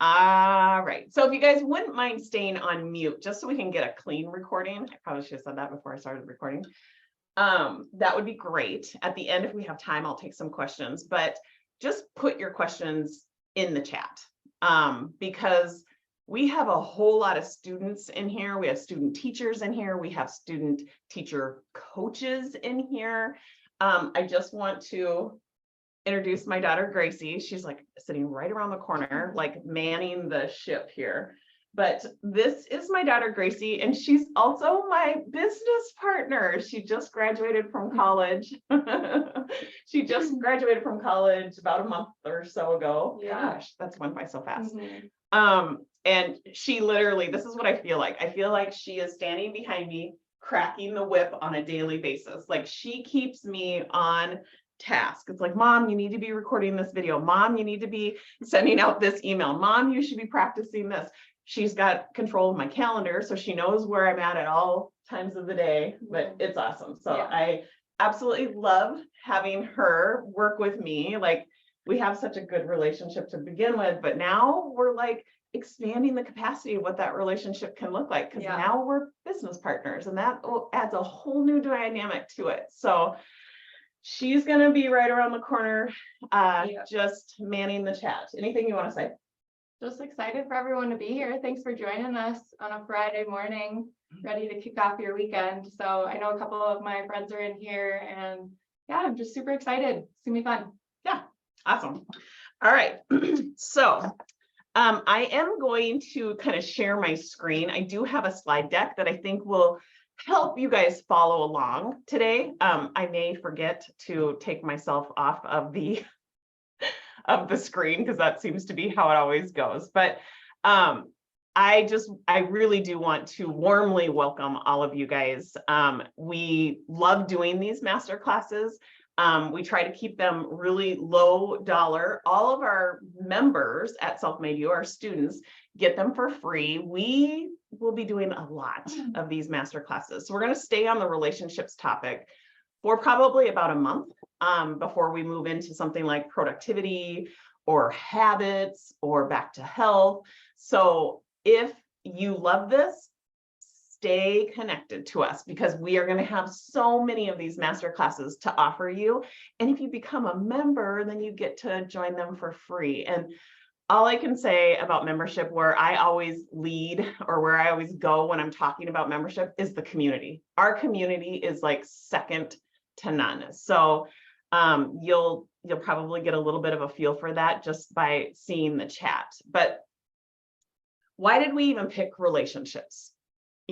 All right. So if you guys wouldn't mind staying on mute, just so we can get a clean recording. I probably should have said that before I started recording. That would be great. At the end, if we have time, I'll take some questions, but just put your questions in the chat, because we have a whole lot of students in here. We have student teachers in here. We have student teacher coaches in here. I just want to introduce my daughter, Gracie. She's like sitting right around the corner, like manning the ship here. But this is my daughter, Gracie, and she's also my business partner. She just graduated from college. She just graduated from college about a month or so ago. Yeah. Gosh, that's went by so fast. Mhm. And she literally, this is what I feel like. I feel like she is standing behind me, cracking the whip on a daily basis. Like she keeps me on task. It's like, Mom, you need to be recording this video. Mom, you need to be sending out this email. Mom, you should be practicing this. She's got control of my calendar, so she knows where I'm at all times of the day, but it's awesome. So Yeah. I absolutely love having her work with me. Like we have such a good relationship to begin with, but now we're like expanding the capacity of what that relationship can look like, because Yeah. now we're business partners, and that adds a whole new dynamic to it. So she's going to be right around the corner, just manning the chat. Anything you want to say? Just excited for everyone to be here. Thanks for joining us on a Friday morning, ready to kick off your weekend. So I know a couple of my friends are in here, and yeah, I'm just super excited. It's gonna be fun. Yeah, awesome. All right. So I am going to kind of share my screen. I do have a slide deck that I think will help you guys follow along today. I may forget to take myself off of the screen, because that seems to be how it always goes. But I really do want to warmly welcome all of you guys. We love doing these master classes. We try to keep them really low dollar. All of our members at Self-Made You, our students, get them for free. We will be doing a lot of these master classes. So we're going to stay on the relationships topic for probably about a month before we move into something like productivity or habits or back to health. So if you love this, stay connected to us, because we are going to have so many of these master classes to offer you. And if you become a member, then you get to join them for free. And all I can say about membership, where I always lead or where I always go when I'm talking about membership, is the community. Our community is like second to none. So you'll probably get a little bit of a feel for that just by seeing the chat. But why did we even pick relationships?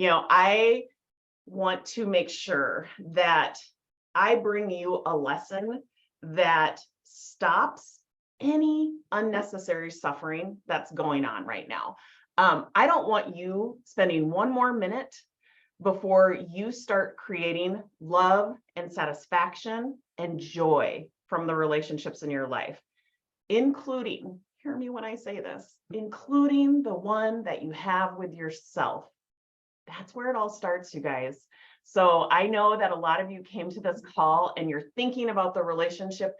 I want to make sure that I bring you a lesson that stops any unnecessary suffering that's going on right now. I don't want you spending one more minute before you start creating love and satisfaction and joy from the relationships in your life, including, hear me when I say this, including the one that you have with yourself. That's where it all starts, you guys. So I know that a lot of you came to this call and you're thinking about the relationship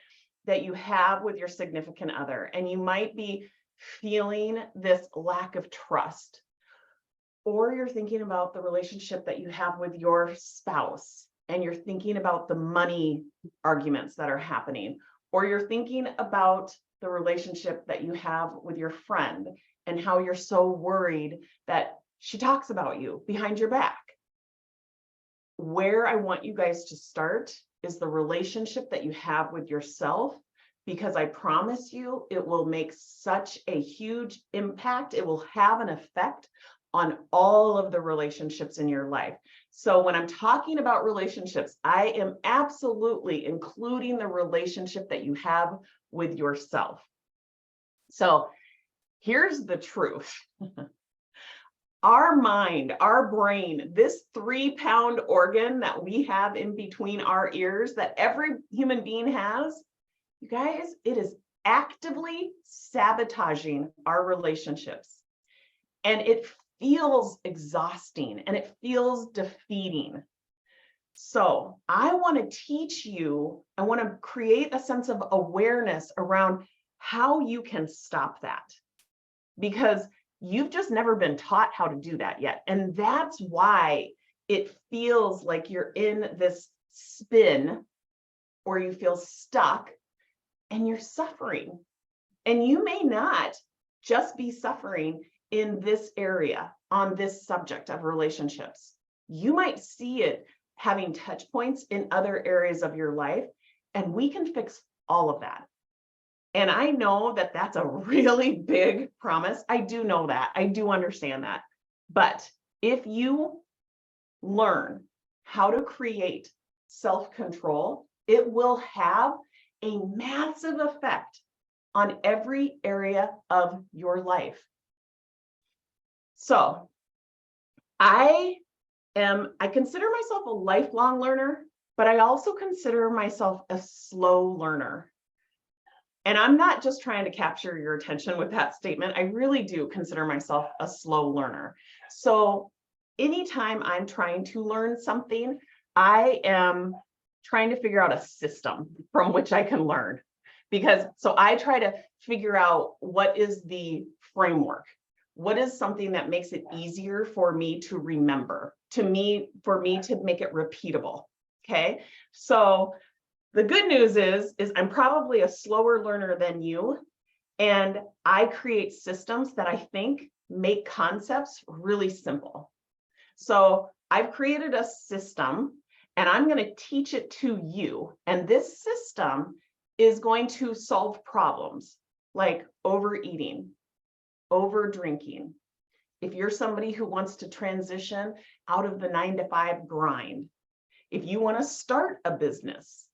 that you have with your significant other, and you might be feeling this lack of trust, or you're thinking about the relationship that you have with your spouse, and you're thinking about the money arguments that are happening, or you're thinking about the relationship that you have with your friend and how you're so worried that she talks about you behind your back. Where I want you guys to start is the relationship that you have with yourself, because I promise you it will make such a huge impact. It will have an effect on all of the relationships in your life. So when I'm talking about relationships, I am absolutely including the relationship that you have with yourself. So here's the truth. Our mind, our brain, this 3-pound organ that we have in between our ears that every human being has, you guys, it is actively sabotaging our relationships. And it feels exhausting and it feels defeating. So I want to teach you, I want to create a sense of awareness around how you can stop that. because you've just never been taught how to do that yet. And that's why it feels like you're in this spin, or you feel stuck and you're suffering. And you may not just be suffering in this area on this subject of relationships. You might see it having touch points in other areas of your life, and we can fix all of that. And I know that that's a really big promise. I do know that. I do understand that. But if you learn how to create self-control, it will have a massive effect on every area of your life. So I consider myself a lifelong learner, but I also consider myself a slow learner. And I'm not just trying to capture your attention with that statement. I really do consider myself a slow learner. So anytime I'm trying to learn something, I am trying to figure out a system from which I can learn. So I try to figure out what is the framework. What is something that makes it easier for me to remember, for me to make it repeatable. Okay. So the good news is I'm probably a slower learner than you, and I create systems that I think make concepts really simple. So I've created a system, and I'm going to teach it to you. And this system is going to solve problems like overeating, over drinking. If you're somebody who wants to transition out of the 9-to-5 grind, if you want to start a business,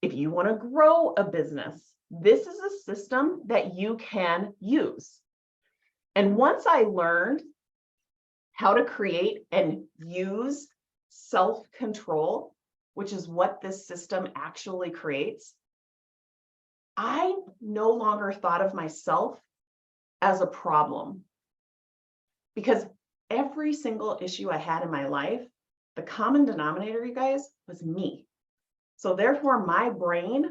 if you want to grow a business, this is a system that you can use. And once I learned how to create and use self-control, which is what this system actually creates, I no longer thought of myself as a problem, because every single issue I had in my life, the common denominator, you guys, was me. So therefore, my brain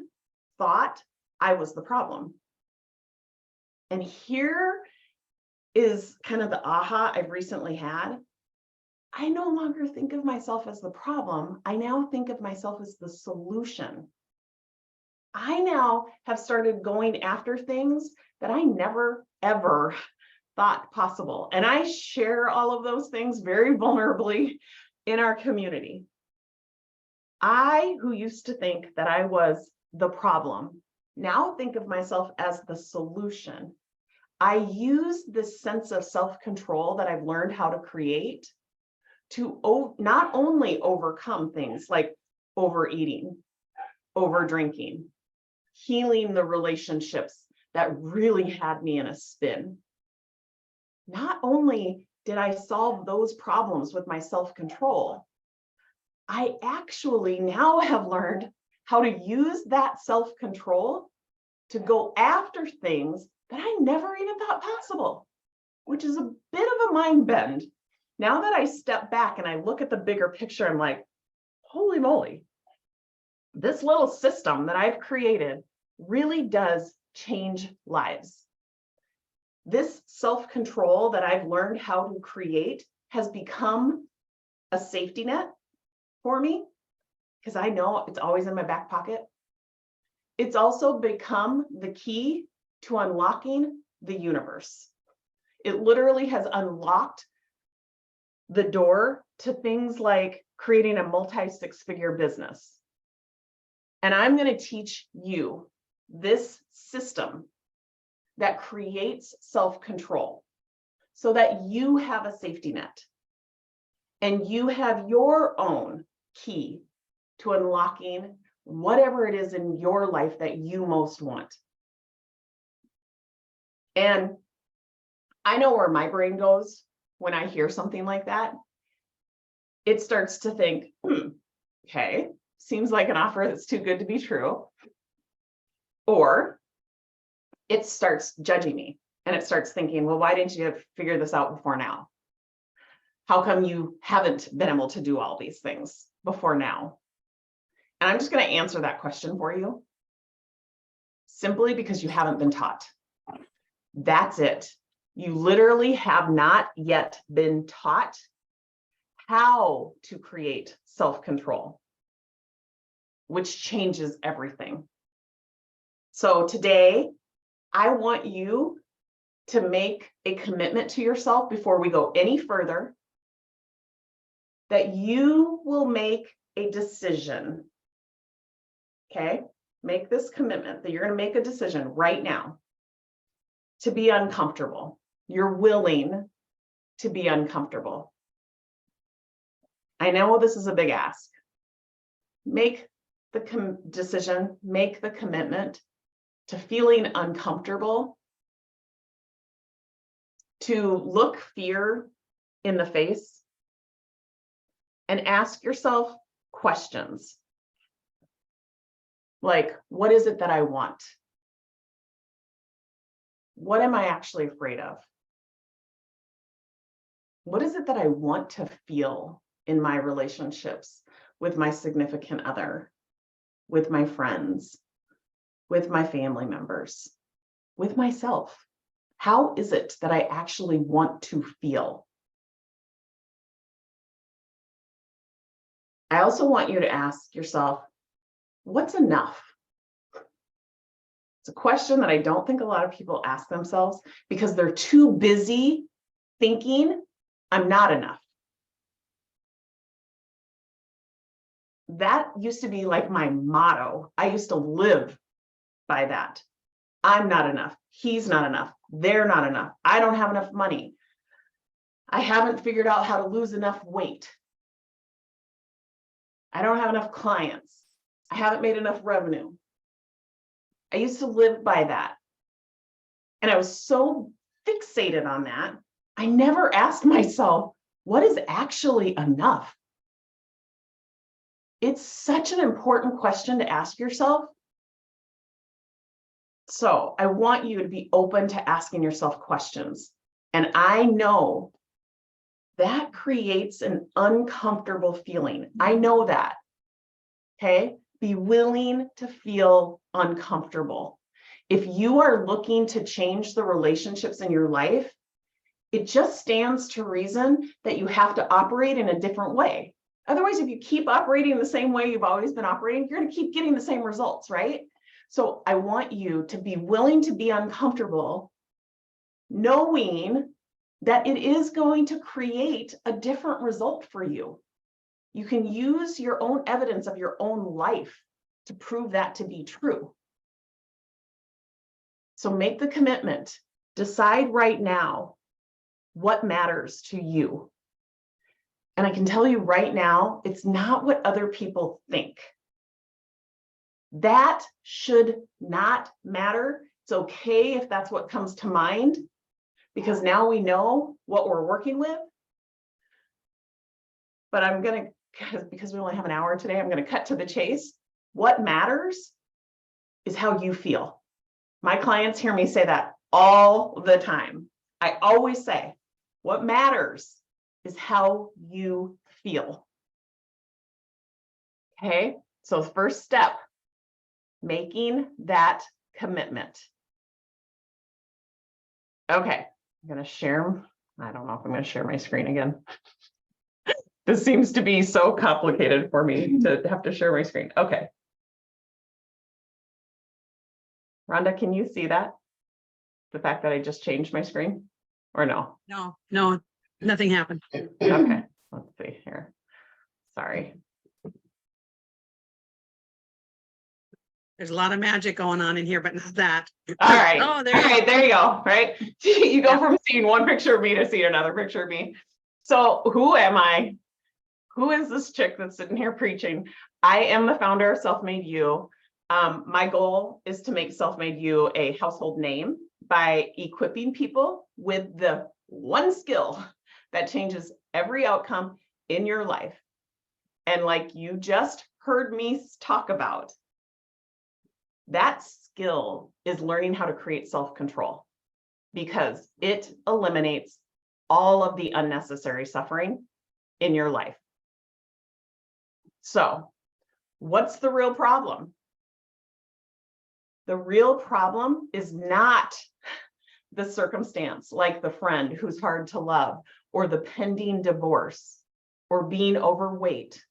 thought I was the problem. And here is kind of the aha I've recently had. I no longer think of myself as the problem. I now think of myself as the solution. I now have started going after things that I never, ever thought possible. And I share all of those things very vulnerably in our community. I, who used to think that I was the problem, now think of myself as the solution. I use this sense of self-control that I've learned how to create to not only overcome things like overeating, over drinking, healing the relationships that really had me in a spin. Not only did I solve those problems with my self-control, I actually now have learned how to use that self-control to go after things that I never even thought possible, which is a bit of a mind bend. Now that I step back and I look at the bigger picture, I'm like, holy moly, this little system that I've created really does change lives. This self-control that I've learned how to create has become a safety net for me, because I know it's always in my back pocket. It's also become the key to unlocking the universe. It literally has unlocked the door to things like creating a multi-six-figure business. And I'm going to teach you this system that creates self-control so that you have a safety net and you have your own key to unlocking whatever it is in your life that you most want. And I know where my brain goes when I hear something like that. It starts to think, okay, seems like an offer that's too good to be true. Or it starts judging me and it starts thinking, well, why didn't you figure this out before now? How come you haven't been able to do all these things before now? And I'm just going to answer that question for you. Simply because you haven't been taught. That's it. You literally have not yet been taught how to create self-control, which changes everything. So today, I want you to make a commitment to yourself before we go any further, that you will make a decision. Okay? Make this commitment that you're going to make a decision right now to be uncomfortable. You're willing to be uncomfortable. I know this is a big ask. Make the decision, make the commitment to feeling uncomfortable, to look fear in the face and ask yourself questions like, what is it that I want? What am I actually afraid of? What is it that I want to feel in my relationships with my significant other, with my friends, with my family members, with myself? How is it that I actually want to feel? I also want you to ask yourself, what's enough? It's a question that I don't think a lot of people ask themselves because they're too busy thinking, I'm not enough. That used to be like my motto. I used to live by that. I'm not enough. He's not enough. They're not enough. I don't have enough money. I haven't figured out how to lose enough weight. I don't have enough clients. I haven't made enough revenue. I used to live by that. And I was so fixated on that, I never asked myself, what is actually enough? It's such an important question to ask yourself. So I want you to be open to asking yourself questions. And I know that creates an uncomfortable feeling. I know that. Okay? Be willing to feel uncomfortable. If you are looking to change the relationships in your life, it just stands to reason that you have to operate in a different way. Otherwise, if you keep operating the same way you've always been operating, you're going to keep getting the same results, right? So I want you to be willing to be uncomfortable, knowing that it is going to create a different result for you. You can use your own evidence of your own life to prove that to be true. So make the commitment. Decide right now what matters to you. And I can tell you right now, it's not what other people think. That should not matter. It's okay if that's what comes to mind, because now we know what we're working with. But I'm going to, because we only have an hour today, I'm going to cut to the chase. What matters is how you feel. My clients hear me say that all the time. I always say, what matters is how you feel. Okay, so first step, making that commitment. Okay, I'm going to share. I don't know if I'm going to share my screen again. This seems to be so complicated for me to have to share my screen. Okay. Rhonda, can you see that? The fact that I just changed my screen or no? No, nothing happened. Okay, let's see here. Sorry. There's a lot of magic going on in here, but not that. All right. Oh, there All you right, there you go. Right. You go Yeah. from seeing one picture of me to seeing another picture of me. So who am I? Who is this chick that's sitting here preaching? I am the founder of Self-Made You. My goal is to make Self-Made You a household name by equipping people with the one skill that changes every outcome in your life. And like you just heard me talk about, that skill is learning how to create self-control, because it eliminates all of the unnecessary suffering in your life. So, what's the real problem? The real problem is not the circumstance, like the friend who's hard to love, or the pending divorce, or being overweight.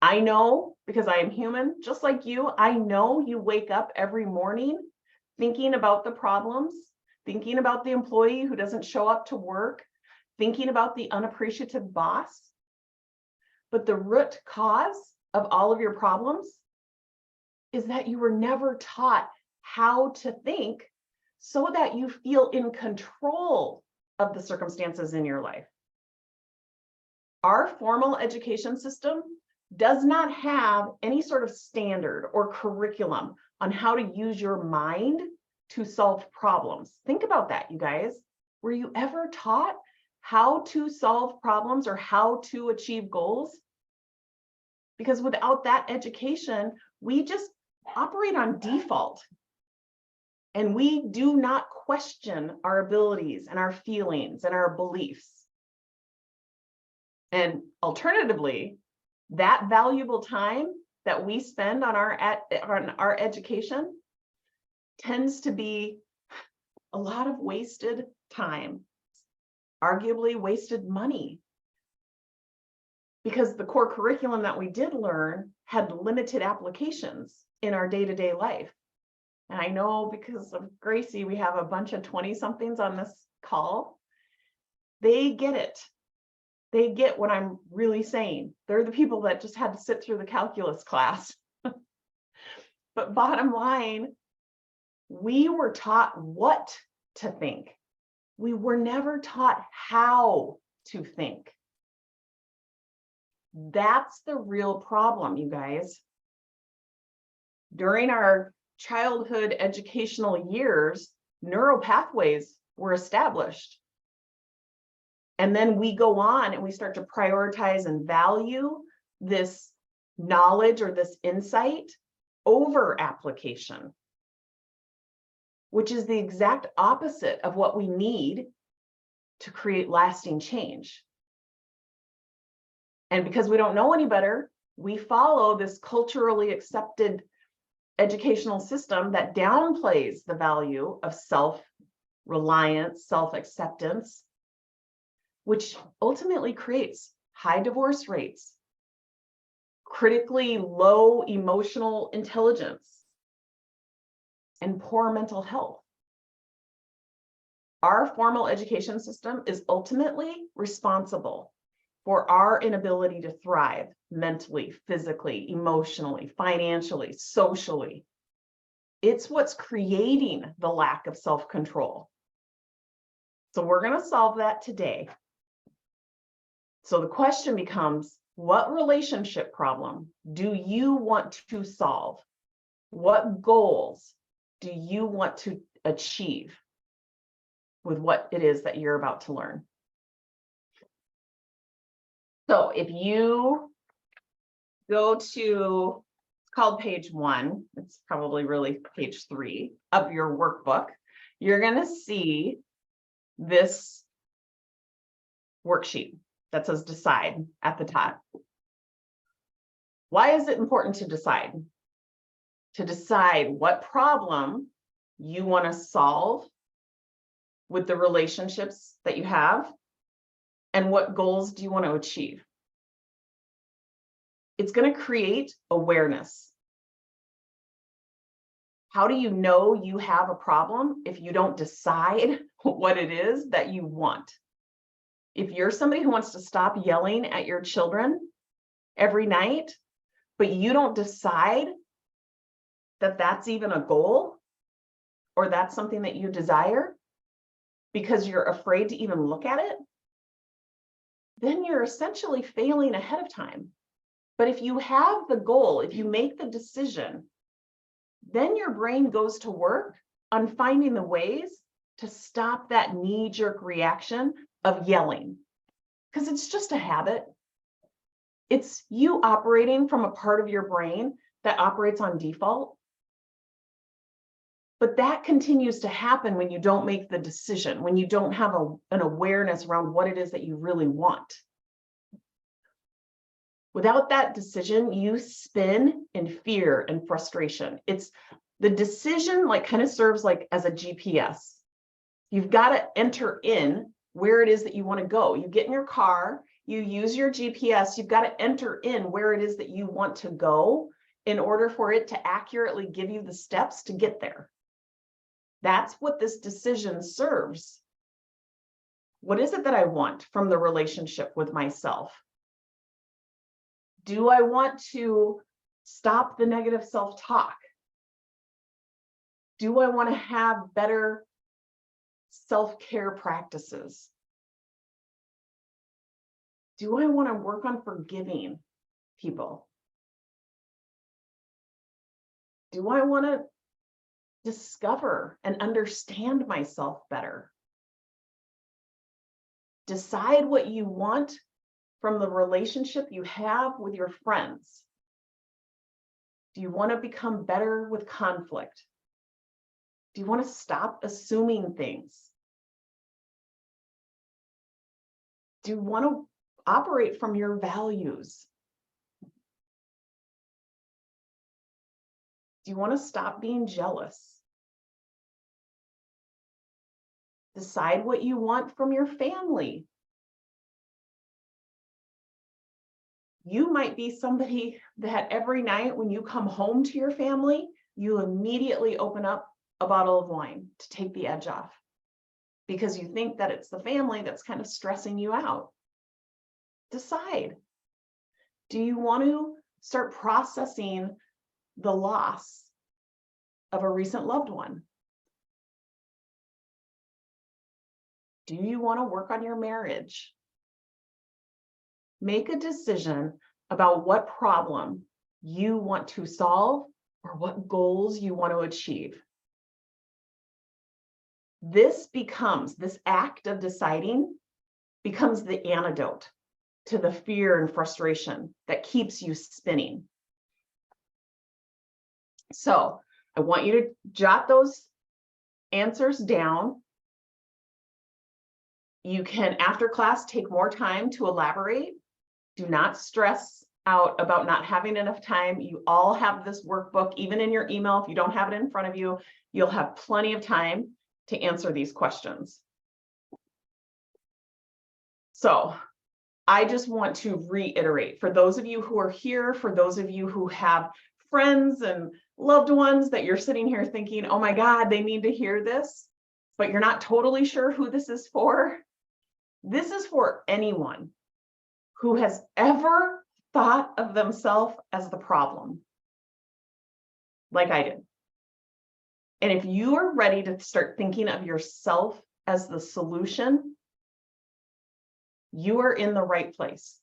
I know, because I am human, just like you, I know you wake up every morning thinking about the problems, thinking about the employee who doesn't show up to work, thinking about the unappreciative boss. But the root cause of all of your problems is that you were never taught how to think so that you feel in control of the circumstances in your life. Our formal education system does not have any sort of standard or curriculum on how to use your mind to solve problems. Think about that, you guys. Were you ever taught how to solve problems or how to achieve goals? Because without that education, we just operate on default. And we do not question our abilities and our feelings and our beliefs. And alternatively, that valuable time that we spend on our education tends to be a lot of wasted time, arguably wasted money, because the core curriculum that we did learn had limited applications in our day-to-day life. And I know because of Gracie, we have a bunch of 20-somethings on this call. They get it. They get what I'm really saying. They're the people that just had to sit through the calculus class. But bottom line, we were taught what to think. We were never taught how to think. That's the real problem, you guys. During our childhood educational years, neural pathways were established. And then we go on and we start to prioritize and value this knowledge or this insight over application, which is the exact opposite of what we need to create lasting change. And because we don't know any better, we follow this culturally accepted educational system that downplays the value of self-reliance, self-acceptance, which ultimately creates high divorce rates, critically low emotional intelligence, and poor mental health. Our formal education system is ultimately responsible for our inability to thrive mentally, physically, emotionally, financially, socially. It's what's creating the lack of self-control. So we're going to solve that today. So the question becomes, what relationship problem do you want to solve? What goals do you want to achieve with what it is that you're about to learn? So if you go to, it's called page 1, it's probably really page 3 of your workbook, you're going to see this worksheet that says decide at the top. Why is it important to decide? To decide what problem you want to solve with the relationships that you have, and what goals do you want to achieve? It's going to create awareness. How do you know you have a problem if you don't decide what it is that you want? If you're somebody who wants to stop yelling at your children every night, but you don't decide that that's even a goal or that's something that you desire because you're afraid to even look at it, then you're essentially failing ahead of time. But if you have the goal, if you make the decision, then your brain goes to work on finding the ways to stop that knee-jerk reaction of yelling, because it's just a habit. It's you operating from a part of your brain that operates on default. But that continues to happen when you don't make the decision, when you don't have an awareness around what it is that you really want. Without that decision, you spin in fear and frustration. It's the decision, like, kind of serves like as a GPS. You've got to enter in where it is that you want to go. You get in your car, you use your GPS, you've got to enter in where it is that you want to go in order for it to accurately give you the steps to get there. That's what this decision serves. What is it that I want from the relationship with myself? Do I want to stop the negative self-talk? Do I want to have better self-care practices? Do I want to work on forgiving people? Do I want to discover and understand myself better? Decide what you want from the relationship you have with your friends. Do you want to become better with conflict? Do you want to stop assuming things? Do you want to operate from your values? Do you want to stop being jealous? Decide what you want from your family. You might be somebody that every night when you come home to your family, you immediately open up a bottle of wine to take the edge off because you think that it's the family that's kind of stressing you out. Decide. Do you want to start processing the loss of a recent loved one? Do you want to work on your marriage? Make a decision about what problem you want to solve or what goals you want to achieve. This act of deciding becomes the antidote to the fear and frustration that keeps you spinning. So I want you to jot those answers down. You can, after class, take more time to elaborate. Do not stress out about not having enough time. You all have this workbook, even in your email. If you don't have it in front of you, you'll have plenty of time to answer these questions. So I just want to reiterate, for those of you who are here, for those of you who have friends and loved ones that you're sitting here thinking, oh my God, they need to hear this, but you're not totally sure who this is for. This is for anyone who has ever thought of themselves as the problem, like I did. And if you are ready to start thinking of yourself as the solution, you are in the right place.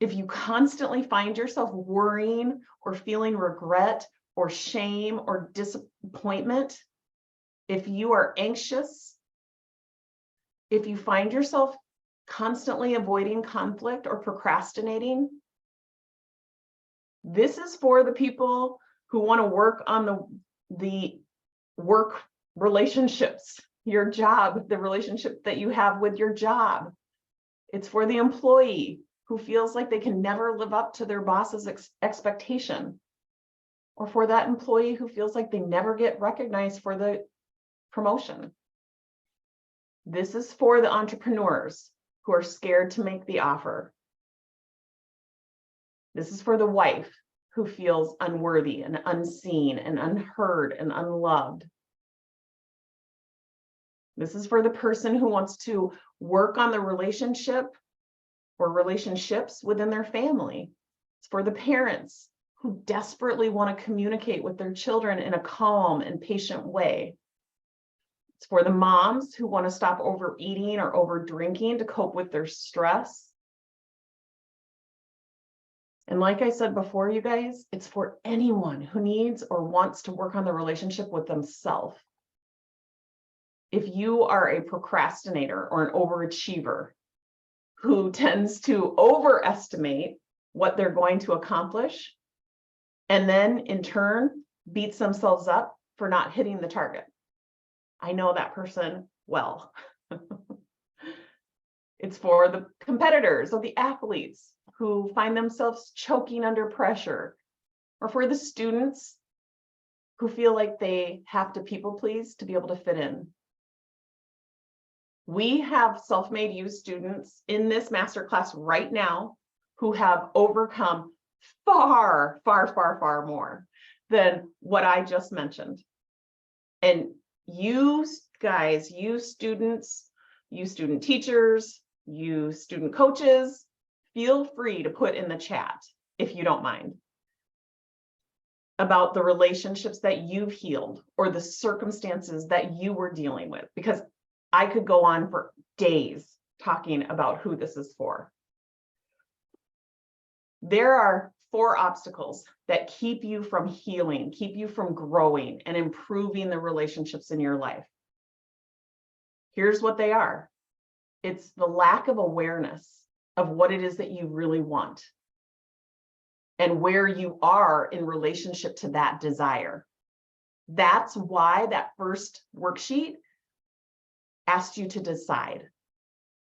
If you constantly find yourself worrying or feeling regret or shame or disappointment, if you are anxious, if you find yourself constantly avoiding conflict or procrastinating, this is for the people who want to work on the work relationships, your job, the relationship that you have with your job. It's for the employee who feels like they can never live up to their boss's expectation, or for that employee who feels like they never get recognized for the promotion. This is for the entrepreneurs who are scared to make the offer. This is for the wife who feels unworthy and unseen and unheard and unloved. This is for the person who wants to work on the relationship or relationships within their family. It's for the parents who desperately want to communicate with their children in a calm and patient way. It's for the moms who want to stop overeating or over drinking to cope with their stress. And like I said before, you guys, it's for anyone who needs or wants to work on the relationship with themselves. If you are a procrastinator or an overachiever who tends to overestimate what they're going to accomplish, and then in turn beats themselves up for not hitting the target. I know that person well. It's for the competitors or the athletes who find themselves choking under pressure, or for the students who feel like they have to people please to be able to fit in. We have self-made youth students in this masterclass right now who have overcome far, far, far, far more than what I just mentioned. And you guys, you students, you student teachers, you student coaches, feel free to put in the chat, if you don't mind, about the relationships that you've healed or the circumstances that you were dealing with, because I could go on for days talking about who this is for. There are 4 obstacles that keep you from healing, keep you from growing and improving the relationships in your life. Here's what they are. It's the lack of awareness of what it is that you really want and where you are in relationship to that desire. That's why that first worksheet asked you to decide.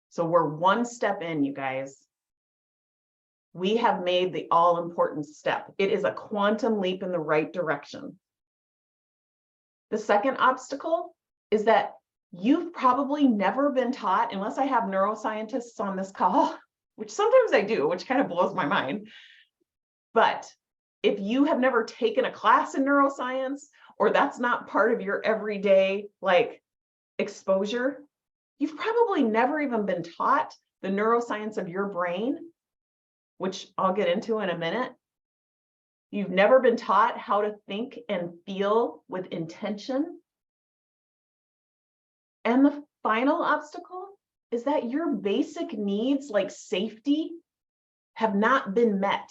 So we're one step in, you guys. We have made the all-important step. It is a quantum leap in the right direction. The second obstacle is that you've probably never been taught, unless I have neuroscientists on this call, which sometimes I do, which kind of blows my mind. But if you have never taken a class in neuroscience, or that's not part of your everyday exposure, you've probably never even been taught the neuroscience of your brain, which I'll get into in a minute. You've never been taught how to think and feel with intention. And the final obstacle is that your basic needs like safety have not been met.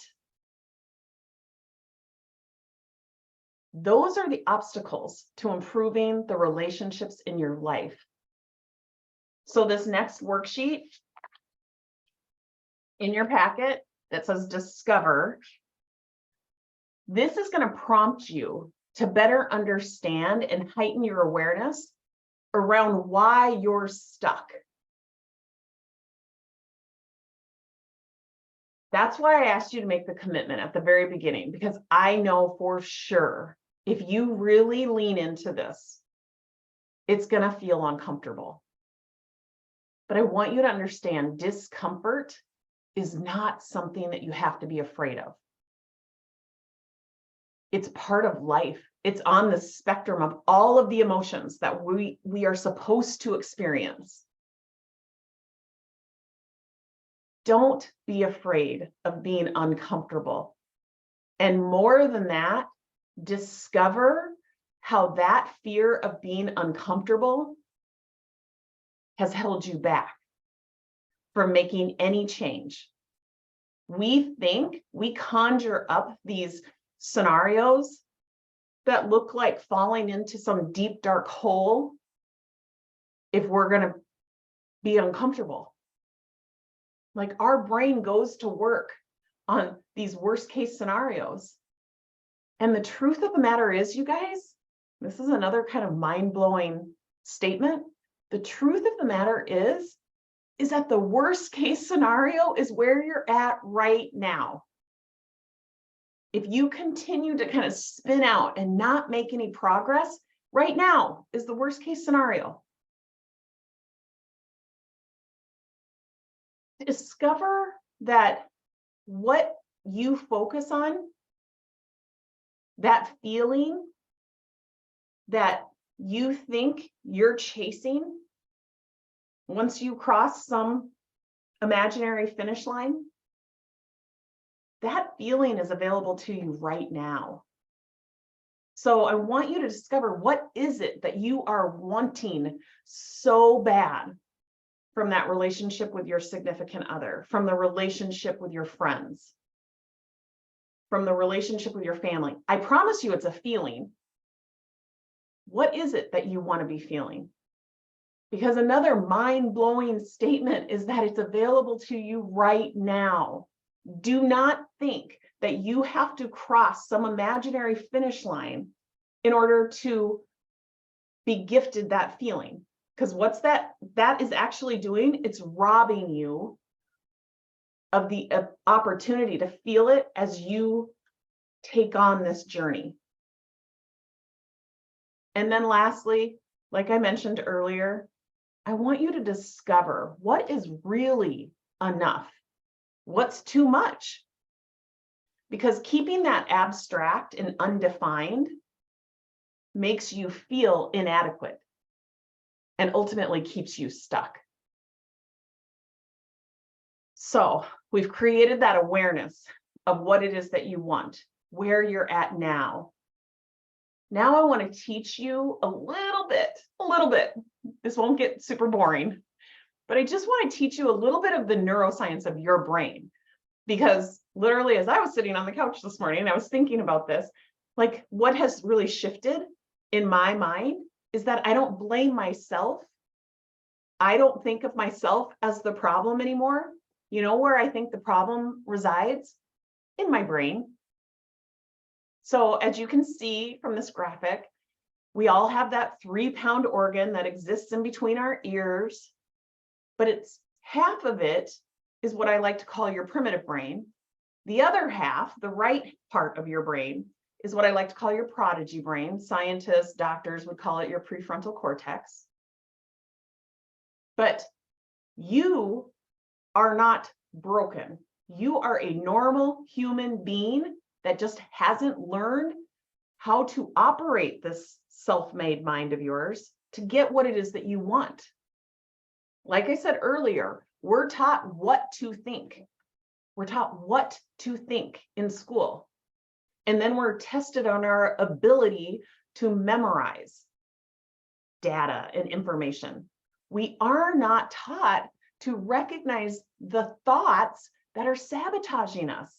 Those are the obstacles to improving the relationships in your life. So this next worksheet in your packet that says Discover, this is going to prompt you to better understand and heighten your awareness around why you're stuck. That's why I asked you to make the commitment at the very beginning, because I know for sure if you really lean into this, it's going to feel uncomfortable. But I want you to understand discomfort is not something that you have to be afraid of. It's part of life. It's on the spectrum of all of the emotions that we are supposed to experience. Don't be afraid of being uncomfortable. And more than that, discover how that fear of being uncomfortable has held you back from making any change. We conjure up these scenarios that look like falling into some deep, dark hole if we're going to be uncomfortable. Like our brain goes to work on these worst case scenarios. And the truth of the matter is, you guys, this is another kind of mind-blowing statement. The truth of the matter is that the worst case scenario is where you're at right now. If you continue to kind of spin out and not make any progress, right now is the worst case scenario. Discover that what you focus on, that feeling that you think you're chasing, once you cross some imaginary finish line, that feeling is available to you right now. So I want you to discover, what is it that you are wanting so bad from that relationship with your significant other, from the relationship with your friends, from the relationship with your family? I promise you it's a feeling. What is it that you want to be feeling? Because another mind-blowing statement is that it's available to you right now. Do not think that you have to cross some imaginary finish line in order to be gifted that feeling. Because what's that is actually doing? It's robbing you of the opportunity to feel it as you take on this journey. And then lastly, like I mentioned earlier, I want you to discover what is really enough, what's too much. Because keeping that abstract and undefined makes you feel inadequate and ultimately keeps you stuck. So we've created that awareness of what it is that you want, where you're at now. Now I want to teach you a little bit. This won't get super boring, but I just want to teach you a little bit of the neuroscience of your brain. Because literally, as I was sitting on the couch this morning, I was thinking about this, like what has really shifted in my mind is that I don't blame myself. I don't think of myself as the problem anymore. You know where I think the problem resides? In my brain. So as you can see from this graphic, we all have that 3-pound organ that exists in between our ears, but it's half of it is what I like to call your primitive brain. The other half, the right part of your brain, is what I like to call your prodigy brain. Scientists, doctors would call it your prefrontal cortex. But you are not broken. You are a normal human being that just hasn't learned how to operate this self-made mind of yours to get what it is that you want. Like I said earlier, we're taught what to think. We're taught what to think in school. And then we're tested on our ability to memorize data and information. We are not taught to recognize the thoughts that are sabotaging us,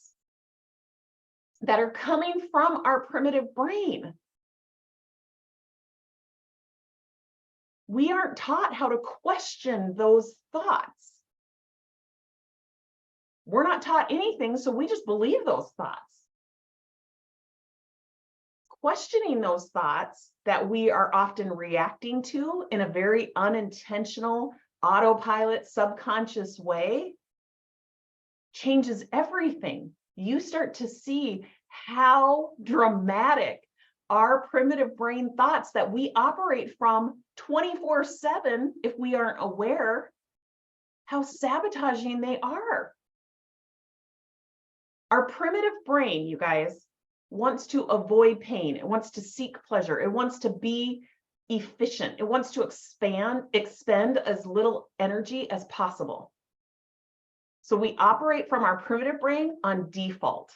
that are coming from our primitive brain. We aren't taught how to question those thoughts. We're not taught anything, so we just believe those thoughts. Questioning those thoughts that we are often reacting to in a very unintentional, autopilot, subconscious way changes everything. You start to see how dramatic our primitive brain thoughts that we operate from 24/7, if we aren't aware, how sabotaging they are. Our primitive brain, you guys, wants to avoid pain. It wants to seek pleasure. It wants to be efficient. It wants to expend as little energy as possible. So we operate from our primitive brain on default.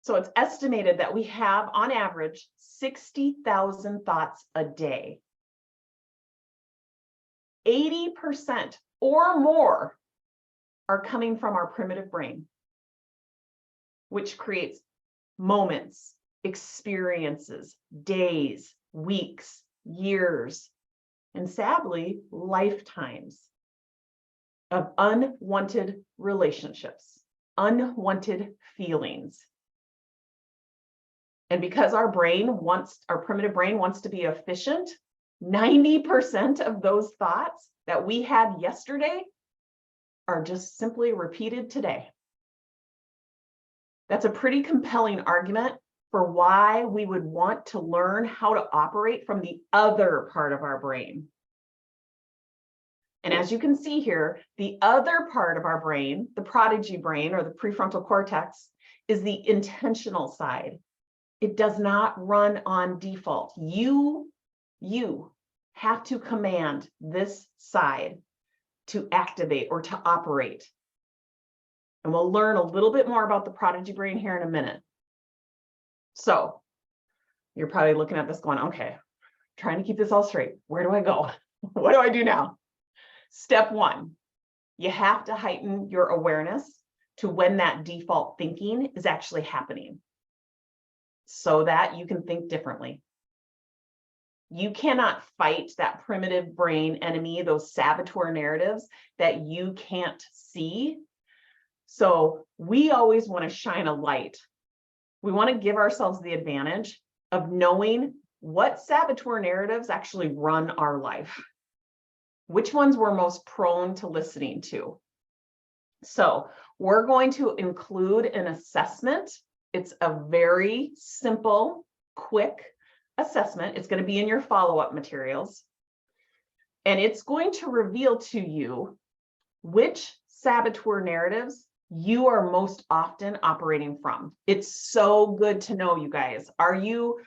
So it's estimated that we have, on average, 60,000 thoughts a day. 80% or more are coming from our primitive brain, which creates moments, experiences, days, weeks, years, and sadly, lifetimes of unwanted relationships, unwanted feelings. And because our primitive brain wants to be efficient, 90% of those thoughts that we had yesterday are just simply repeated today. That's a pretty compelling argument for why we would want to learn how to operate from the other part of our brain. And as you can see here, the other part of our brain, the prodigy brain or the prefrontal cortex, is the intentional side. It does not run on default. You have to command this side to activate or to operate. And we'll learn a little bit more about the prodigy brain here in a minute. So you're probably looking at this going, okay, trying to keep this all straight. Where do I go? What do I do now? Step one, you have to heighten your awareness to when that default thinking is actually happening so that you can think differently. You cannot fight that primitive brain enemy, those saboteur narratives that you can't see. So we always want to shine a light. We want to give ourselves the advantage of knowing what saboteur narratives actually run our life, which ones we're most prone to listening to. So we're going to include an assessment. It's a very simple, quick assessment. It's going to be in your follow-up materials. And it's going to reveal to you which saboteur narratives you are most often operating from. It's so good to know, you guys. Are you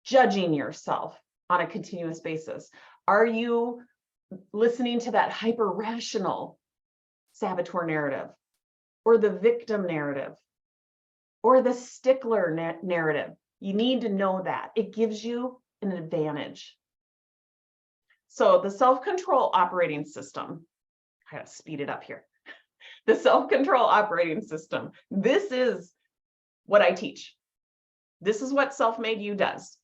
judging yourself on a continuous basis? Are you listening to that hyper-rational saboteur narrative, or the victim narrative, or the stickler narrative? You need to know that. It gives you an advantage. So the self-control operating system, I gotta speed it up here. The self-control operating system, this is what I teach. This is what Self-Made You does.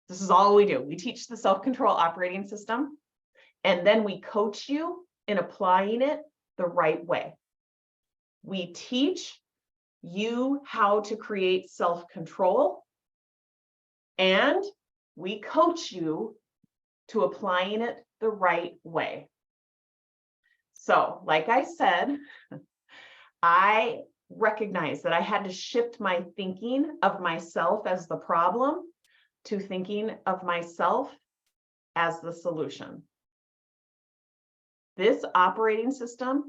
This is all we do. We teach the self-control operating system, and then we coach you in applying it the right way. We teach you how to create self-control, and we coach you to applying it the right way. So, like I said, I recognized that I had to shift my thinking of myself as the problem to thinking of myself as the solution. This operating system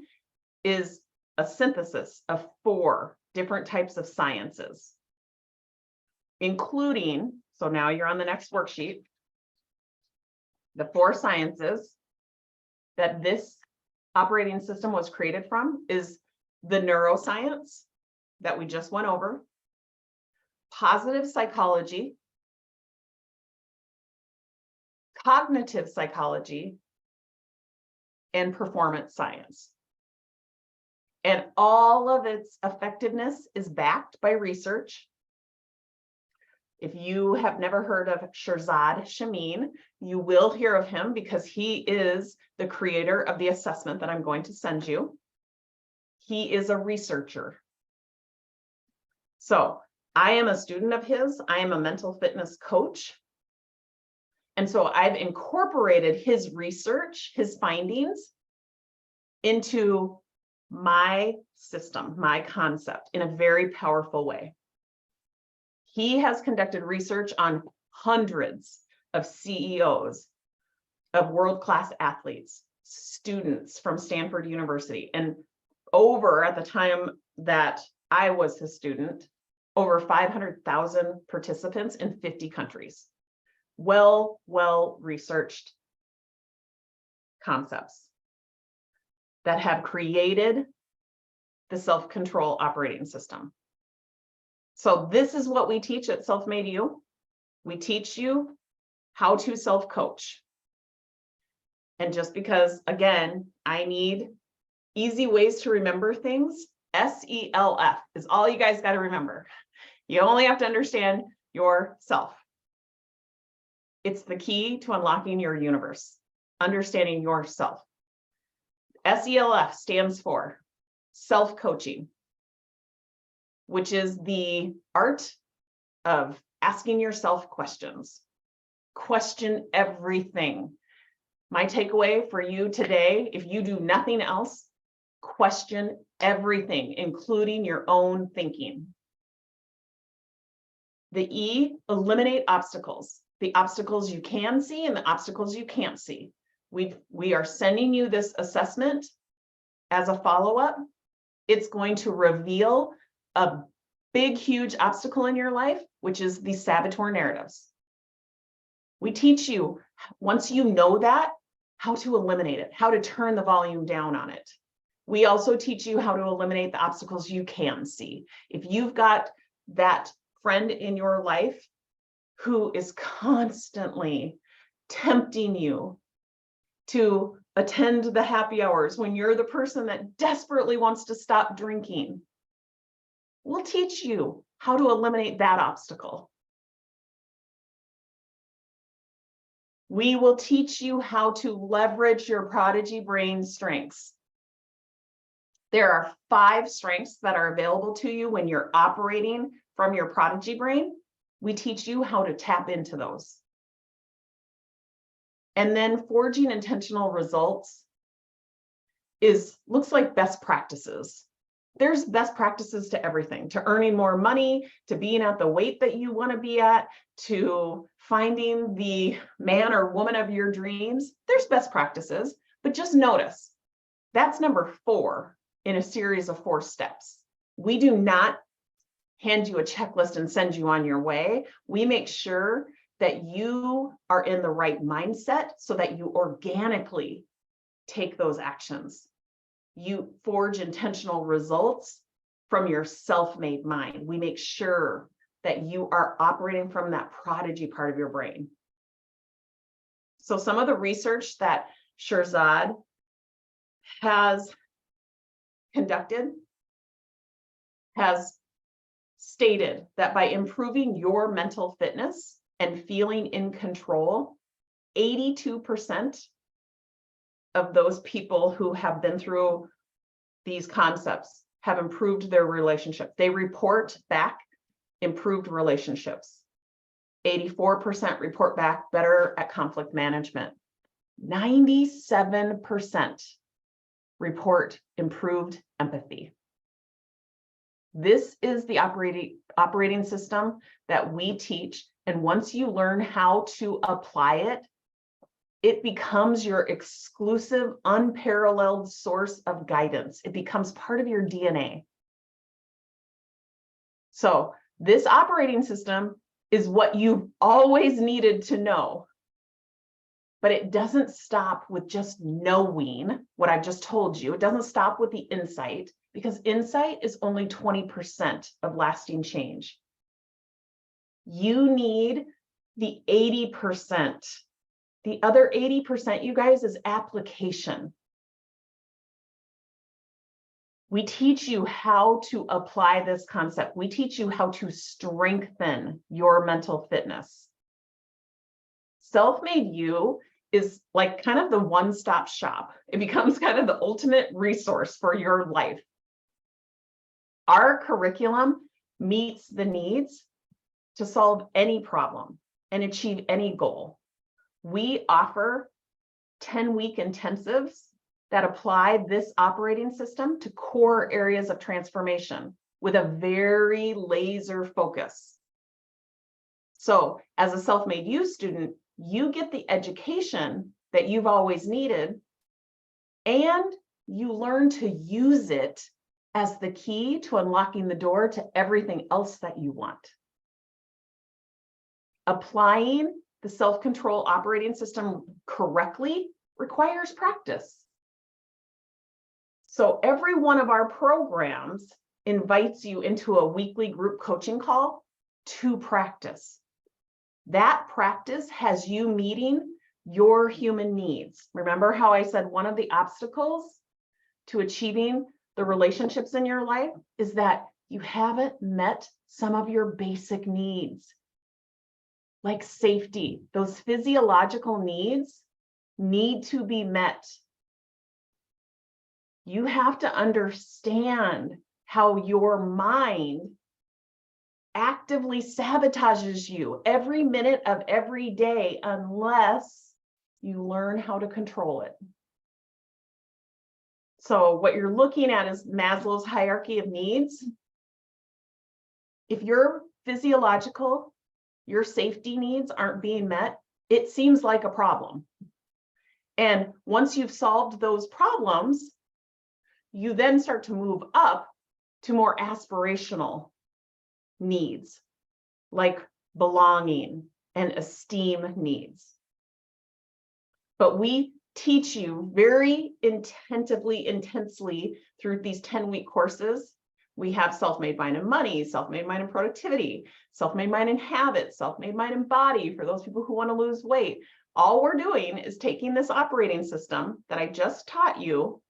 is a synthesis of 4 different types of sciences, including, so now you're on the next worksheet, the 4 sciences that this operating system was created from is the neuroscience that we just went over, positive psychology, cognitive psychology, and performance science. And all of its effectiveness is backed by research. If you have never heard of Shirzad Chamine, you will hear of him because he is the creator of the assessment that I'm going to send you. He is a researcher. So I am a student of his. I am a mental fitness coach. And so I've incorporated his research, his findings, into my system, my concept, in a very powerful way. He has conducted research on hundreds of CEOs of world-class athletes, students from Stanford University, and over, at the time that I was his student, over 500,000 participants in 50 countries. Well researched concepts that have created the self-control operating system. So this is what we teach at Self-Made You. We teach you how to self-coach. And just because, again, I need easy ways to remember things, SELF is all you guys got to remember. You only have to understand yourself. It's the key to unlocking your universe, understanding yourself. SELF stands for self-coaching, which is the art of asking yourself questions. Question everything. My takeaway for you today, if you do nothing else, question everything, including your own thinking. The E, eliminate obstacles. The obstacles you can see and the obstacles you can't see. We are sending you this assessment as a follow-up. It's going to reveal a big, huge obstacle in your life, which is the saboteur narratives. We teach you, once you know that, how to eliminate it, how to turn the volume down on it. We also teach you how to eliminate the obstacles you can see. If you've got that friend in your life who is constantly tempting you to attend the happy hours when you're the person that desperately wants to stop drinking, we'll teach you how to eliminate that obstacle. We will teach you how to leverage your prodigy brain strengths. There are 5 strengths that are available to you when you're operating from your prodigy brain. We teach you how to tap into those. And then forging intentional results looks like best practices. there's best practices to everything, to earning more money, to being at the weight that you want to be at, to finding the man or woman of your dreams. There's best practices, but just notice that's number 4 in a series of 4 steps. We do not hand you a checklist and send you on your way. We make sure that you are in the right mindset so that you organically take those actions. You forge intentional results from your self-made mind. We make sure that you are operating from that prodigy part of your brain. So some of the research that Shirzad has conducted has stated that by improving your mental fitness and feeling in control, 82% of those people who have been through these concepts have improved their relationship. They report back improved relationships. 84% report back better at conflict management. 97% report improved empathy. This is the operating system that we teach. And once you learn how to apply it, it becomes your exclusive, unparalleled source of guidance. It becomes part of your DNA. So this operating system is what you've always needed to know. But it doesn't stop with just knowing what I just told you. It doesn't stop with the insight, because insight is only 20% of lasting change. You need the 80%. The other 80%, you guys, is application. We teach you how to apply this concept. We teach you how to strengthen your mental fitness. Self-made you is like kind of the one-stop shop. It becomes kind of the ultimate resource for your life. Our curriculum meets the needs to solve any problem and achieve any goal. We offer 10-week intensives that apply this operating system to core areas of transformation with a very laser focus. So as a self-made you student, you get the education that you've always needed, and you learn to use it as the key to unlocking the door to everything else that you want. Applying the self-control operating system correctly requires practice. So every one of our programs invites you into a weekly group coaching call to practice. That practice has you meeting your human needs. Remember how I said one of the obstacles to achieving the relationships in your life is that you haven't met some of your basic needs, like safety. Those physiological needs need to be met. You have to understand how your mind actively sabotages you every minute of every day unless you learn how to control it. So what you're looking at is Maslow's hierarchy of needs. If your physiological, your safety needs aren't being met, it seems like a problem. And once you've solved those problems, you then start to move up to more aspirational needs, like belonging and esteem needs. But we teach you very intensely through these 10-week courses. We have self-made mind and money, self-made mind and productivity, self-made mind and habits, self-made mind and body for those people who want to lose weight. All we're doing is taking this operating system that I just taught you,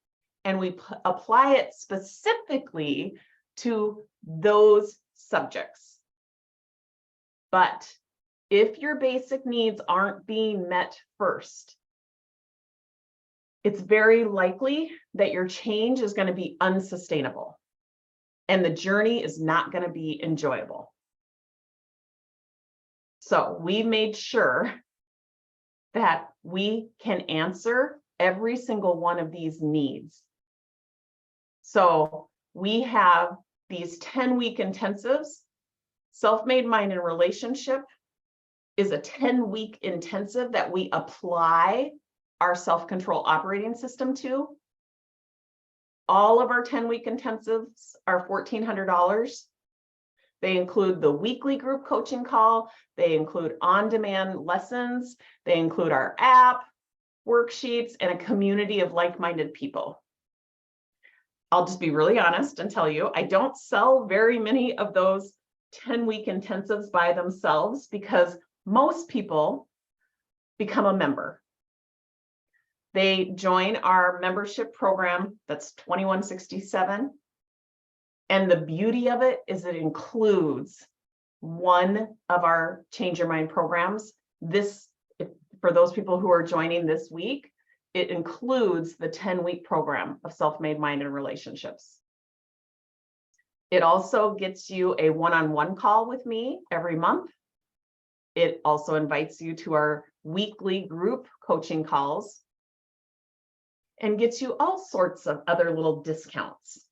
and we apply it specifically to those subjects. But if your basic needs aren't being met first, it's very likely that your change is going to be unsustainable and the journey is not going to be enjoyable. So we made sure that we can answer every single one of these needs. So we have these 10-week intensives. Self-made mind and relationship is a 10-week intensive that we apply our self-control operating system to. All of our 10-week intensives are $1,400. They include the weekly group coaching call. They include on-demand lessons. They include our app, worksheets, and a community of like-minded people. I'll just be really honest and tell you, I don't sell very many of those 10-week intensives by themselves because most people become a member. They join our membership program that's $21.67. And the beauty of it is it includes one of our Change Your Mind programs. This, for those people who are joining this week, it includes the 10-week program of Self-Made Mind and Relationships. It also gets you a one-on-one call with me every month. It also invites you to our weekly group coaching calls and gets you all sorts of other little discounts.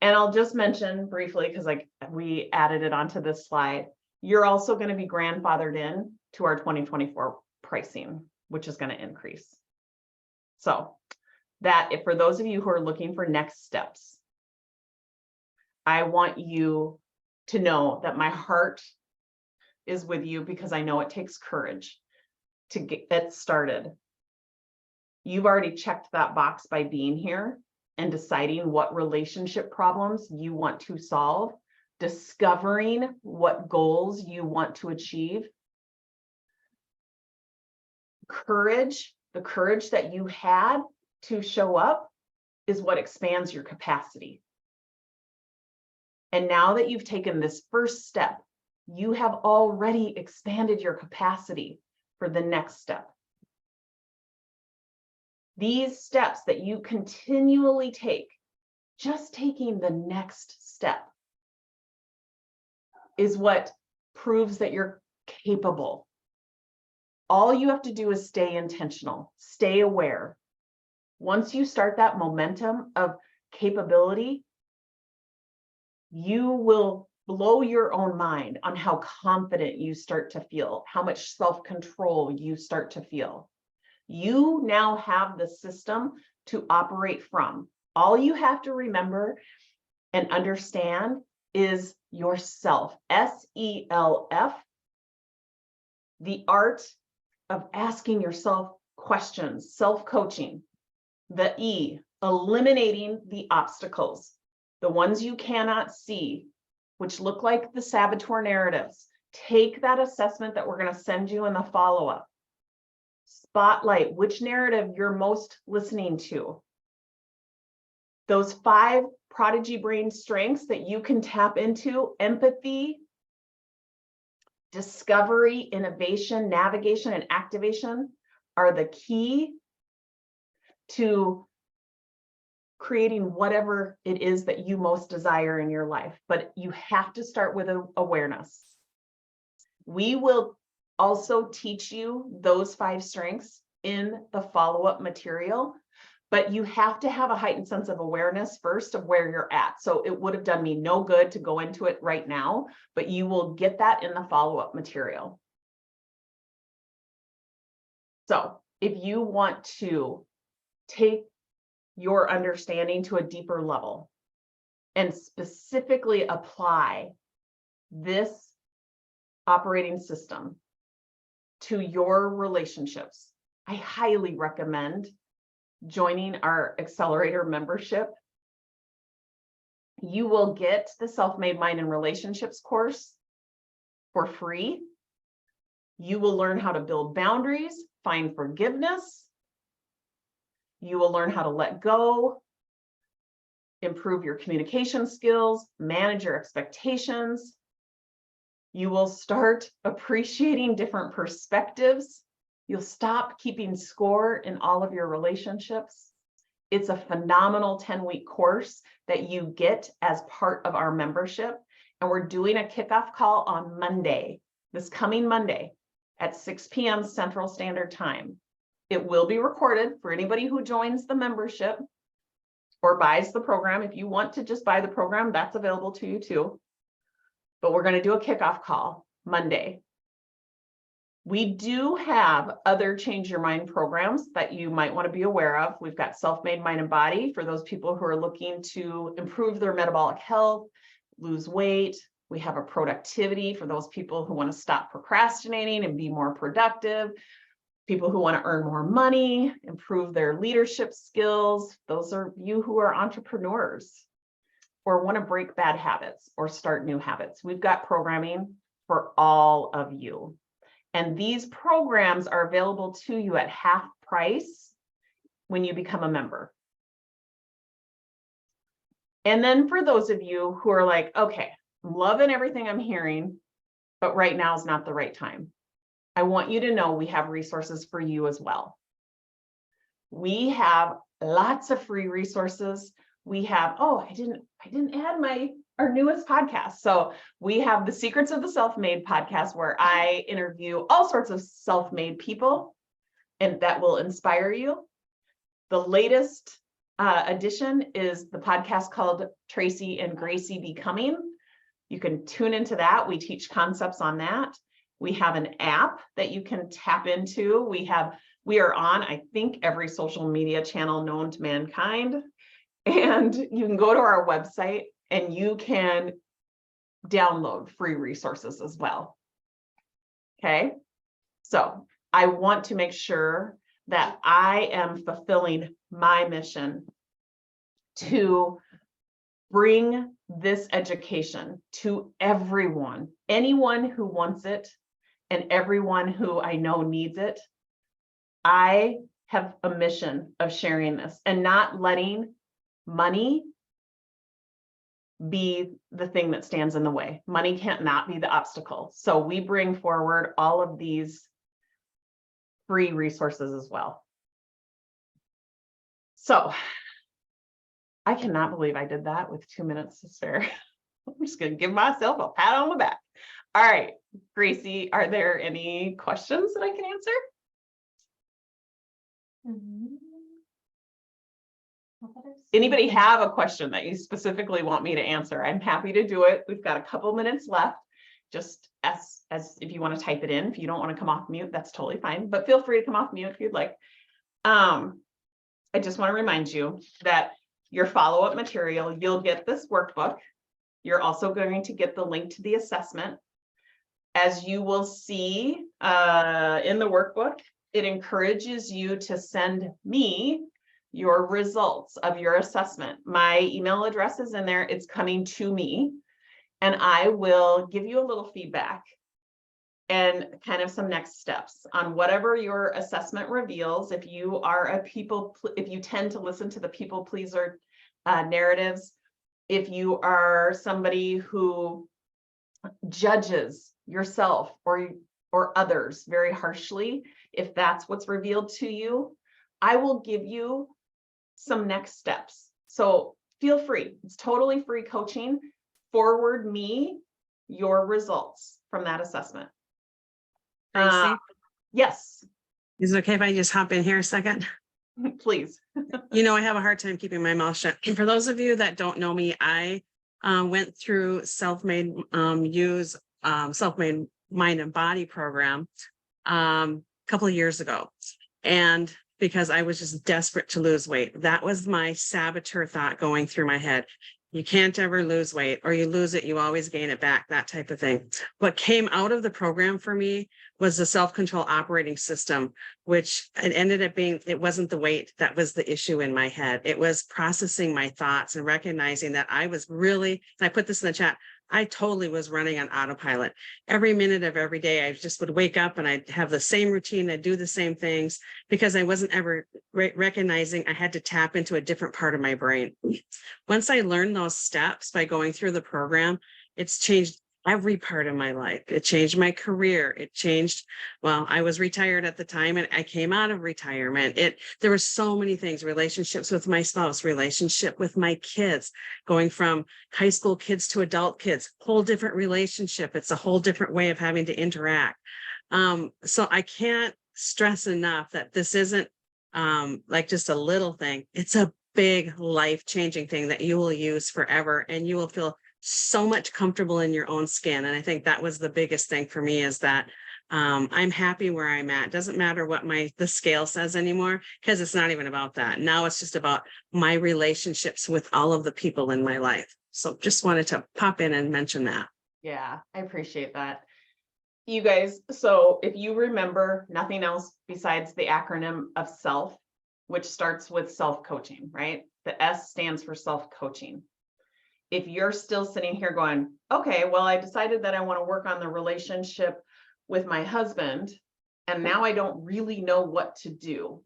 And I'll just mention briefly, because we added it onto this slide, you're also going to be grandfathered in to our 2024 pricing, which is going to increase. So that, if for those of you who are looking for next steps, I want you to know that my heart is with you because I know it takes courage to get started. You've already checked that box by being here and deciding what relationship problems you want to solve, discovering what goals you want to achieve. Courage, the courage that you had to show up is what expands your capacity. And now that you've taken this first step, you have already expanded your capacity for the next step. These steps that you continually take, just taking the next step, is what proves that you're capable. All you have to do is stay intentional, stay aware. Once you start that momentum of capability, you will blow your own mind on how confident you start to feel, how much self-control you start to feel. You now have the system to operate from. All you have to remember and understand is yourself, S-E-L-F, the art of asking yourself questions, self-coaching. The E, eliminating the obstacles, the ones you cannot see, which look like the saboteur narratives. Take that assessment that we're going to send you in the follow-up. Spotlight which narrative you're most listening to. Those 5 prodigy brain strengths that you can tap into: empathy, discovery, innovation, navigation, and activation are the key to creating whatever it is that you most desire in your life. But you have to start with awareness. We will also teach you those 5 strengths in the follow-up material, but you have to have a heightened sense of awareness first of where you're at. So it would have done me no good to go into it right now, but you will get that in the follow-up material. So if you want to take your understanding to a deeper level and specifically apply this operating system to your relationships, I highly recommend joining our accelerator membership. You will get the Self-Made Mind and Relationships course for free. You will learn how to build boundaries, find forgiveness. You will learn how to let go, improve your communication skills, manage your expectations. You will start appreciating different perspectives. You'll stop keeping score in all of your relationships. It's a phenomenal 10-week course that you get as part of our membership. And we're doing a kickoff call on Monday, this coming Monday at 6 p.m. Central Standard Time. It will be recorded for anybody who joins the membership, or buys the program. If you want to just buy the program, that's available to you too. But we're going to do a kickoff call Monday. We do have other Change Your Mind programs that you might want to be aware of. We've got Self-Made Mind and Body for those people who are looking to improve their metabolic health, lose weight. We have a productivity for those people who want to stop procrastinating and be more productive. People who want to earn more money, improve their leadership skills. Those are you who are entrepreneurs or want to break bad habits or start new habits. We've got programming for all of you. And these programs are available to you at half price when you become a member. And then for those of you who are like, okay, I'm loving everything I'm hearing, but right now is not the right time. I want you to know we have resources for you as well. We have lots of free resources. We have, I didn't add our newest podcast. So we have the Secrets of the Self-Made podcast, where I interview all sorts of self-made people, and that will inspire you. The latest edition is the podcast called Tracy and Gracie Becoming. You can tune into that. We teach concepts on that. We have an app that you can tap into. We are on, I think, every social media channel known to mankind. And you can go to our website and you can download free resources as well. Okay. So I want to make sure that I am fulfilling my mission to bring this education to everyone, anyone who wants it, and everyone who I know needs it. I have a mission of sharing this and not letting money be the thing that stands in the way. Money can't not be the obstacle. So we bring forward all of these free resources as well. So I cannot believe I did that with 2 minutes to spare. I'm just going to give myself a pat on the back. All right, Gracie, are there any questions that I can answer? Anybody have a question that you specifically want me to answer? I'm happy to do it. We've got a couple minutes left. Just as if you want to type it in. If you don't want to come off mute, that's totally fine. But feel free to come off mute if you'd like. I just want to remind you that your follow-up material, you'll get this workbook. You're also going to get the link to the assessment. As you will see in the workbook, it encourages you to send me your results of your assessment. My email address is in there. It's coming to me, and I will give you a little feedback and kind of some next steps on whatever your assessment reveals. If you are if you tend to listen to the people pleaser narratives, if you are somebody who judges yourself or others very harshly, if that's what's revealed to you, I will give you some next steps. So feel free. It's totally free coaching. Forward me your results from that assessment. Tracy, Yes, is it okay if I just hop in here a second? please. I have a hard time keeping my mouth shut. And for those of you that don't know me, I went through Self-Made Self-Made Mind and Body program a couple of years ago. And because I was just desperate to lose weight. That was my saboteur thought going through my head. You can't ever lose weight, or you lose it, you always gain it back, that type of thing. What came out of the program for me was the self-control operating system, which it ended up being, it wasn't the weight that was the issue in my head. It was processing my thoughts and recognizing that I was really, and I put this in the chat, I totally was running on autopilot. Every minute of every day, I just would wake up and I'd have the same routine. I'd do the same things because I wasn't ever recognizing I had to tap into a different part of my brain. Once I learned those steps by going through the program, it's changed every part of my life. It changed my career. It changed, well, I was retired at the time and I came out of retirement. There were so many things, relationships with my spouse, relationship with my kids, going from high school kids to adult kids, whole different relationship. It's a whole different way of having to interact. So I can't stress enough that this isn't like just a little thing. It's a big life-changing thing that you will use forever, and you will feel so much comfortable in your own skin. And I think that was the biggest thing for me, is that I'm happy where I'm at. Doesn't matter what the scale says anymore, because it's not even about that. Now it's just about my relationships with all of the people in my life. So just wanted to pop in and mention that. Yeah, I appreciate that. You guys, so if you remember nothing else besides the acronym of SELF, which starts with self-coaching, right? The S stands for self-coaching. If you're still sitting here going, okay, well, I decided that I want to work on the relationship with my husband, and now I don't really know what to do.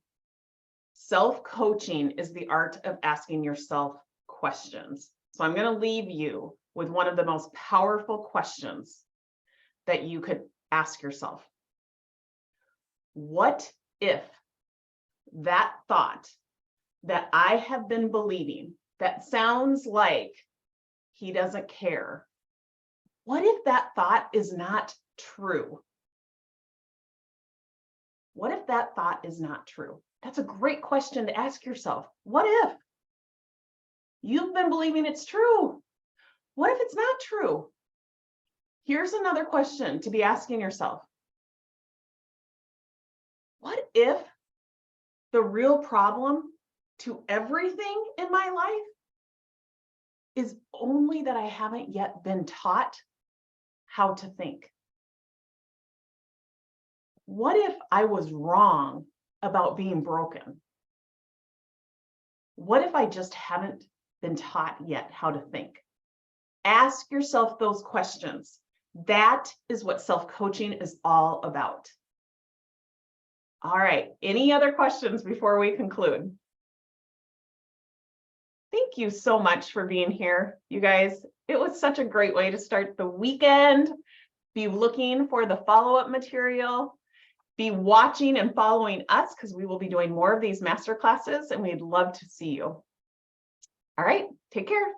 Self-coaching is the art of asking yourself questions. So I'm going to leave you with one of the most powerful questions that you could ask yourself. What if that thought that I have been believing that sounds like he doesn't care, what if that thought is not true? What if that thought is not true? That's a great question to ask yourself. What if you've been believing it's true? What if it's not true? Here's another question to be asking yourself. What if the real problem to everything in my life is only that I haven't yet been taught how to think? What if I was wrong about being broken? What if I just haven't been taught yet how to think? Ask yourself those questions. That is what self-coaching is all about. All right, any other questions before we conclude? Thank you so much for being here, you guys. It was such a great way to start the weekend. Be looking for the follow-up material. Be watching and following us, because we will be doing more of these master classes, and we'd love to see you. All right, take care.